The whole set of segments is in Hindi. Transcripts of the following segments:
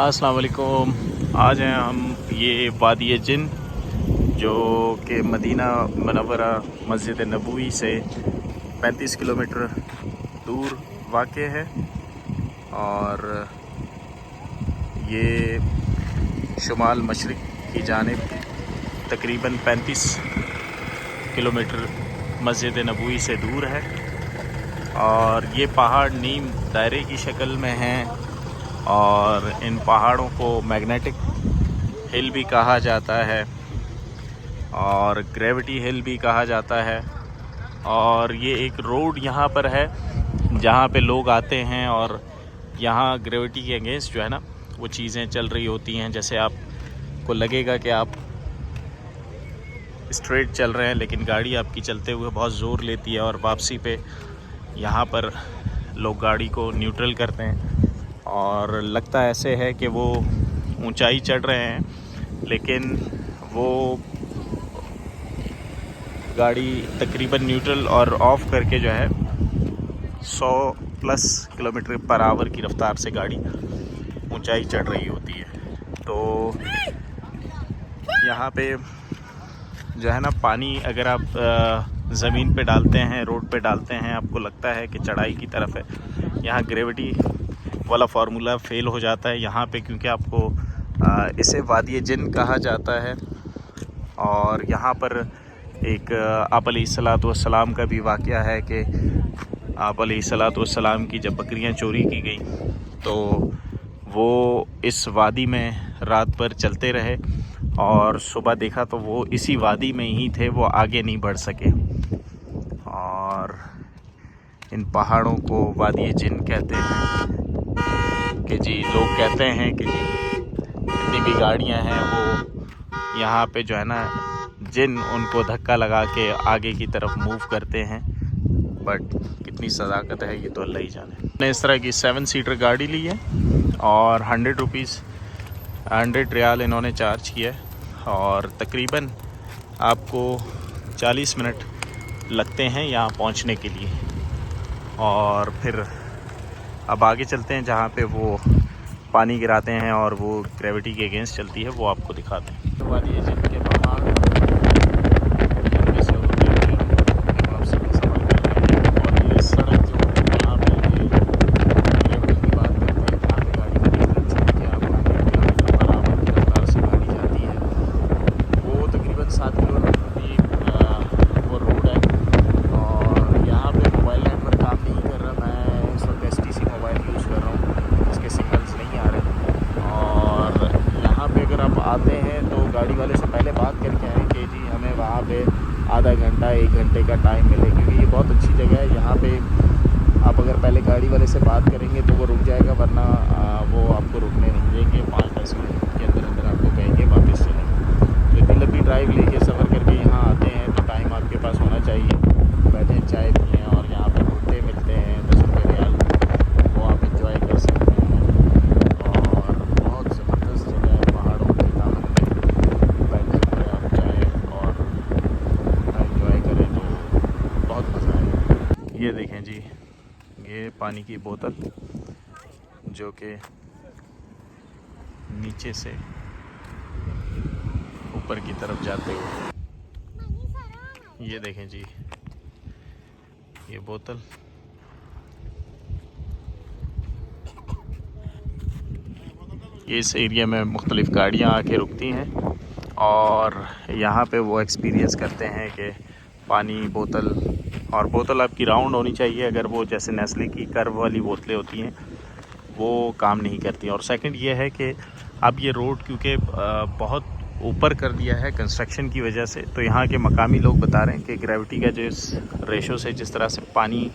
अस्सलाम वालेकुम। आज हैं हम ये वादी जिन जो कि मदीना मनव्वरा मस्जिद नबवी से 35 किलोमीटर दूर वाक़ है और ये शुमाल मशरिक़ की जानिब तकरीबन 35 किलोमीटर मस्जिद नबवी से दूर है। और ये पहाड़ नीम दायरे की शक्ल में हैं और इन पहाड़ों को मैग्नेटिक हिल भी कहा जाता है और ग्रेविटी हिल भी कहा जाता है। और ये एक रोड यहाँ पर है जहाँ पे लोग आते हैं और यहाँ ग्रेविटी के अगेंस्ट जो है ना वो चीज़ें चल रही होती हैं। जैसे आपको लगेगा कि आप स्ट्रेट चल रहे हैं लेकिन गाड़ी आपकी चलते हुए बहुत ज़ोर लेती है और वापसी पे यहाँ पर लोग गाड़ी को न्यूट्रल करते हैं और लगता ऐसे है कि वो ऊंचाई चढ़ रहे हैं लेकिन वो गाड़ी तकरीबन न्यूट्रल और ऑफ करके जो है 100+ किलोमीटर पर आवर की रफ़्तार से गाड़ी ऊंचाई चढ़ रही होती है। तो यहाँ पे जो है ना पानी अगर आप ज़मीन पे डालते हैं, रोड पे डालते हैं, आपको लगता है कि चढ़ाई की तरफ है। यहाँ ग्रेविटी वाला फार्मूला फ़ेल हो जाता है यहाँ पे, क्योंकि आपको इसे वादी जिन कहा जाता है। और यहाँ पर एक आप अलैहिस्सलातु वस्सलाम का भी वाक़या है कि आप अलैहिस्सलातु वस्सलाम की जब बकरियाँ चोरी की गई तो वो इस वादी में रात भर चलते रहे और सुबह देखा तो वो इसी वादी में ही थे, वो आगे नहीं बढ़ सके। और इन पहाड़ों को वादी जिन कहते हैं कि जी लोग कहते हैं कि जी जितनी भी गाड़ियां हैं वो यहाँ पे जो है ना जिन उनको धक्का लगा के आगे की तरफ मूव करते हैं। बट कितनी सदाकत है ये तो अल्लाह ही जाने। मैंने इस तरह की 7 सीटर गाड़ी ली है और 100 रियाल इन्होंने चार्ज किया है और तकरीबन आपको 40 मिनट लगते हैं यहाँ पहुँचने के लिए। और फिर अब आगे चलते हैं जहाँ पे वो पानी गिराते हैं और वो ग्रेविटी के अगेंस्ट चलती है, वो आपको दिखाते हैं। तो वादी जिन के पहाड़ से होते हुए वापसी का सफ़र कर रहे हैं और ये सड़क जो यहाँ पे ग्रेविटी की बात करते हैं जहाँ पे गाड़ी की आप 100 किलोमीटर पर आवर की रफ्तार से गाड़ी जाती है, वो तकरीबन 7 किलोमीटर की वो रोड है। और यहाँ पे मोबाइल नेटवर्क काम नहीं कर रहा। मैं इस वक्त STC मोबाइल यूज़ कर रहा हूँ, इसके सिग्नल्स नहीं आ रहे। और यहाँ पे अगर आप आते हैं तो गाड़ी वाले से पहले बात करके आएँ कि जी हमें वहाँ पे आधा घंटा 1 घंटे का टाइम मिले, क्योंकि ये बहुत अच्छी जगह है। यहाँ पे आप अगर पहले गाड़ी वाले से बात करेंगे तो वो रुक जाएगा, वरना वो आपको रुकने नहीं देंगे। 5-10 मिनट के अंदर अंदर आपको कहेंगे वापस चलेंगे। तो इतनी लंबी ड्राइव लेके सफ़र करके यहाँ आते हैं तो टाइम आपके पास होना चाहिए। बैठें, चाय पिएँ और यहाँ पे भुट्टे मिलते हैं 10 रुपये रियाल, वो आप इंजॉय कर सकते हैं। और बहुत ज़बरदस्त जगह है पहाड़ों के दामन में, बैठे हुए आप चाय और इंजॉय करें तो बहुत मज़ा आएगा। ये देखें जी, ये पानी की बोतल जो कि नीचे से ऊपर की तरफ जाते हुए, ये देखें जी ये बोतल। ये इस एरिया में मुख्तलिफ़ गाड़ियाँ आके रुकती हैं और यहाँ पे वो एक्सपीरियंस करते हैं कि पानी बोतल, और बोतल आपकी राउंड होनी चाहिए। अगर वो जैसे नेस्ले की कर्व वाली बोतलें होती हैं वो काम नहीं करती। और सेकंड ये है कि अब ये रोड क्योंकि बहुत ऊपर कर दिया है कंस्ट्रक्शन की वजह से, तो यहाँ के मकामी लोग बता रहे हैं कि ग्रेविटी का जिस रेशो से जिस तरह से पानी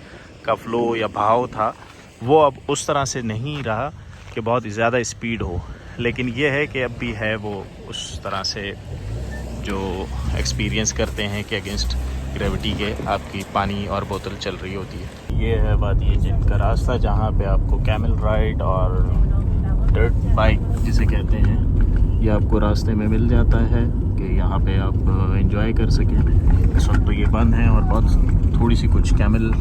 का फ़्लो या बहाव था वो अब उस तरह से नहीं रहा कि बहुत ज़्यादा स्पीड हो। लेकिन ये है कि अब भी है वो उस तरह से जो एक्सपीरियंस करते हैं कि अगेंस्ट ग्रेविटी के आपकी पानी और बोतल चल रही होती है। ये है वादी जिन का रास्ता जहाँ पे आपको कैमल राइड और डर्ट बाइक जिसे कहते हैं ये आपको रास्ते में मिल जाता है कि यहाँ पे आप एंजॉय कर सकें। इस वक्त तो ये बंद है और बहुत थोड़ी सी कुछ कैमल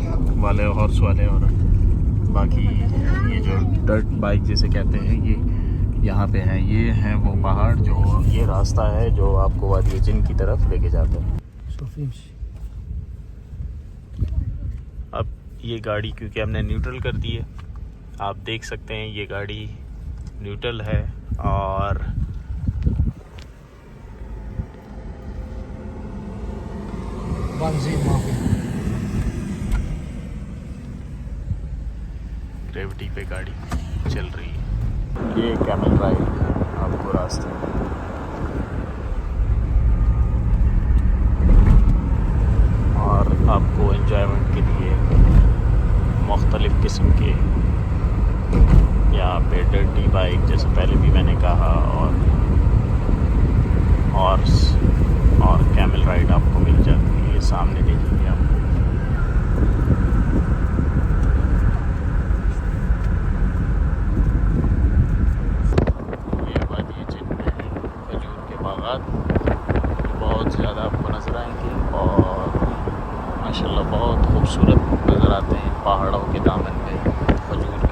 वाले, हॉर्स वाले और बाकी ये जो डर्ट बाइक जिसे कहते हैं यहाँ पे हैं। ये हैं वो पहाड़, जो ये रास्ता है जो आपको वादी जिन की तरफ लेके जाता है। अब ये गाड़ी क्योंकि हमने न्यूट्रल कर दी है, आप देख सकते हैं ये गाड़ी न्यूट्रल है और ग्रेविटी पे गाड़ी चल रही है। ये कैमल राइड आपको रास्ते में, और आपको एंजॉयमेंट के लिए मुख्तलिफ़ किस्म के यहाँ पे डर्टी बाइक, जैसे पहले भी मैंने कहा, और हॉर्स और कैमल राइड आपको मिल जाती है। ये सामने देखिए आपको ये वादी जिन में खजूर के बागात बहुत ज़्यादा आपको नज़र आएंगे और माशाल्लाह बहुत खूबसूरत नज़र आते हैं। पहाड़ों के दामन में खजूर